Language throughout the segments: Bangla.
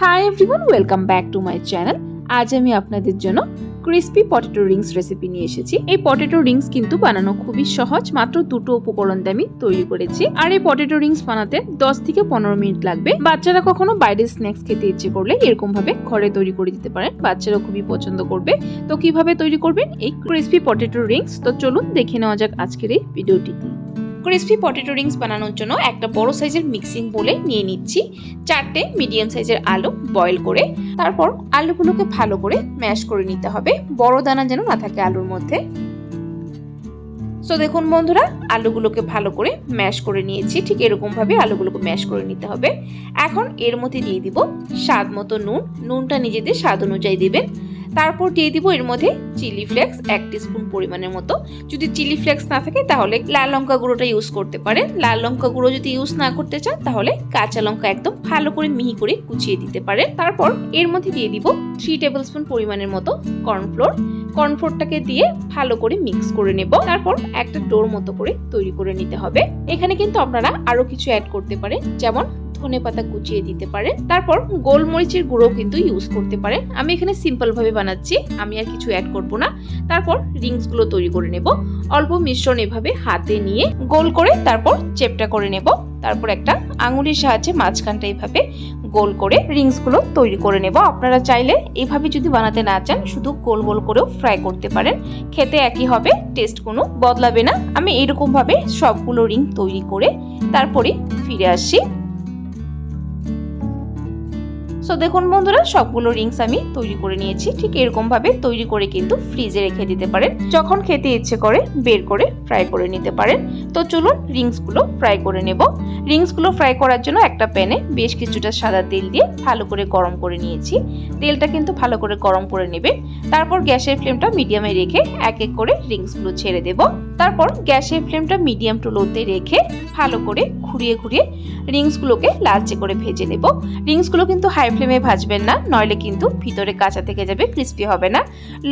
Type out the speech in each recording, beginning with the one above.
Hi everyone, welcome back to my channel. আজ আমি আপনাদের জন্য ক্রিস্পি পটেটো রিংস রেসিপি নিয়ে এসেছি। এই পটেটো রিংস কিন্তু বানানো খুবই সহজ, মাত্র দুটো উপকরণ দিয়ে আমি তৈরি করেছি। আর এই পটেটো রিংস বানাতে 10 থেকে 15 মিনিট লাগবে। বাচ্চারা কখনো বাইরে স্ন্যাক্স খেতে ইচ্ছে করলে এরকম ভাবে ঘরে তৈরি করে দিতে পারেন, বাচ্চারা খুবই পছন্দ করবে। তো কিভাবে তৈরি করবেন এই ক্রিস্পি পটেটো রিংস, তো চলুন দেখে নেওয়া যাক আজকের এই ভিডিওটি। ক্রিস্পি পটেটো রিংস বানানোর জন্য একটা বড় সাইজের মিক্সিং বোলে নিয়ে নিচ্ছি 4টে মিডিয়াম সাইজের আলু বয়েল করে। তারপর আলুগুলোকে ভালো করে ম্যাশ করে নিতে হবে, বড় দানা যেন না থাকে আলুর মধ্যে। সো দেখুন বন্ধুরা, আলুগুলোকে ভালো করে ম্যাশ করে নিয়েছি। ঠিক এরকম ভাবে আলুগুলোকে ম্যাশ করে নিতে হবে। এখন এর মধ্যে দিয়ে দিব স্বাদ মতো নুন, নুনটা নিজেদের স্বাদ অনুযায়ী দিবেন। তারপর দিয়ে দিব এর মধ্যে চিলি ফ্লেক্স 1 টিস্পুন পরিমাণের মতো। যদি চিলি ফ্লেক্স না থাকে তাহলে লাল লঙ্কা গুঁড়োটা ইউজ করতে পারেন। লাল লঙ্কা গুঁড়ো যদি ইউজ না করতে চান তাহলে কাঁচা লঙ্কা একদম ভালো করে মিহি করে কুচিয়ে দিতে পারেন। তারপর এর মধ্যে দিয়ে দিব 3 টেবিলস্পুন পরিমাণের মতো কর্নফ্লোর। কর্নফ্লোরটাকে দিয়ে ভালো করে মিক্স করে নেব। তারপর একটা ডোর মতো করে তৈরি করে নিতে হবে। এখানে কিন্তু আপনারা আরো কিছু অ্যাড করতে পারেন, যেমন ধনেপাতা কুচিয়ে দিতে পারেন। তারপর গোলমরিচের গুঁড়ো কিন্তু ইউজ করতে পারেন। আমি এখানে সিম্পল ভাবে বানাচ্ছি, আমি আর কিছু অ্যাড করব না। তারপর রিংস গুলো তৈরি করে নেব। অল্প মিশ্রণ এভাবে হাতে নিয়ে গোল করে তারপর চেপটা করে নেব। তারপর একটা আঙুলের সাহায্যে মাঝখানটা এইভাবে গোল করে রিংস গুলো তৈরি করে নেব। আপনারা চাইলে এইভাবে যদি বানাতে না চান শুধু গোল গোল করেও ফ্রাই করতে পারেন, খেতে একই হবে, টেস্ট কোনো বদলাবে না। আমি এরকম ভাবে সবগুলো রিং তৈরি করে তারপরে ফিরে আসছি। সো দেখুন বন্ধুরা, সবগুলো রিংস আমি তৈরি করে নিয়েছি। ঠিক এরকম ভাবে তৈরি করে কিন্তু ফ্রিজে রেখে দিতে পারেন, যখন খেতে ইচ্ছে করে বের করে ফ্রাই করে নিতে পারেন। তো চলুন রিংস গুলো ফ্রাই করে নেব। রিংস গুলো ফ্রাই করার জন্য একটা প্যানে বেশ কিছুটা সাদা তেল দিয়ে ভালো করে গরম করে নিয়েছি। তেলটা কিন্তু ভালো করে গরম করে নেবেন। তারপর গ্যাসের ফ্লেমটা মিডিয়ামে রেখে এক এক করে রিংস গুলো ছেড়ে দেব। তারপর গ্যাসের ফ্লেমটা মিডিয়াম টু লোতে রেখে ভালো করে ঘুরিয়ে ঘুরিয়ে রিংস গুলোকে লালচে করে ভেজে নেব। রিংস গুলো কিন্তু হাই ফ্লেমে ভাজবেন না, নইলে কিন্তু ভিতরে কাঁচা থেকে যাবে, ক্রিস্পি হবে না।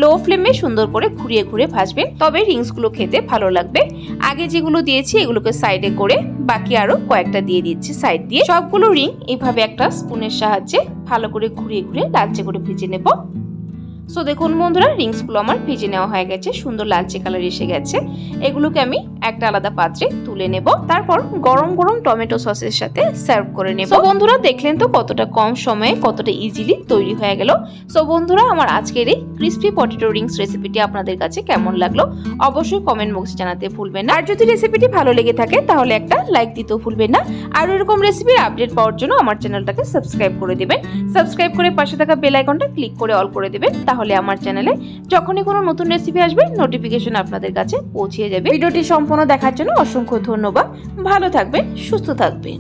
লো ফ্লেমে সুন্দর করে ঘুরিয়ে ঘুরিয়ে ভাজবেন, তবে রিংস গুলো খেতে ভালো লাগবে। আগে যেগুলো দিয়েছি এগুলোকে সাইডে করে বাকি আরো কয়েকটা দিয়ে দিচ্ছি সাইড দিয়ে। সবগুলো রিং এইভাবে একটা স্পুনের সাহায্যে ভালো করে ঘুরিয়ে ঘুরিয়ে লালচে করে ভেজে নেব। সো দেখুন বন্ধুরা, রিংস গুলো আমার ভেজে নেওয়া হয়ে গেছে, সুন্দর লালচে কালার এসে গেছে। এগুলোকে আমি একটা আলাদা পাত্রে তুলে নেব। তারপর গরম গরম টমেটো সসের সাথে সার্ভ করে নেব। সো বন্ধুরা, দেখলেন তো কতটা কম সময়ে কতটা ইজিলি তৈরি হয়ে গেল। সো বন্ধুরা, আমার আজকের এই ক্রিস্পি পটেটো রিংস রেসিপিটি আপনাদের কাছে কেমন লাগলো অবশ্যই কমেন্ট বক্সে জানাতে ভুলবেন না। আর যদি রেসিপিটি ভালো লেগে থাকে তাহলে একটা লাইক দিতেও ভুলবেন না। আর এরকম রেসিপির আপডেট পাওয়ার জন্য আমার চ্যানেলটাকে সাবস্ক্রাইব করে দেবেন। সাবস্ক্রাইব করে পাশে থাকা বেল আইকনটা ক্লিক করে অল করে দেবেন, তাহলে আমার চ্যানেলে যখনই কোনো নতুন রেসিপি আসবে নোটিফিকেশন আপনাদের কাছে পৌঁছে যাবে। ভিডিওটি সম্পূর্ণ দেখার জন্য অসংখ্য ধন্যবাদ। ভালো থাকবেন, সুস্থ থাকবেন।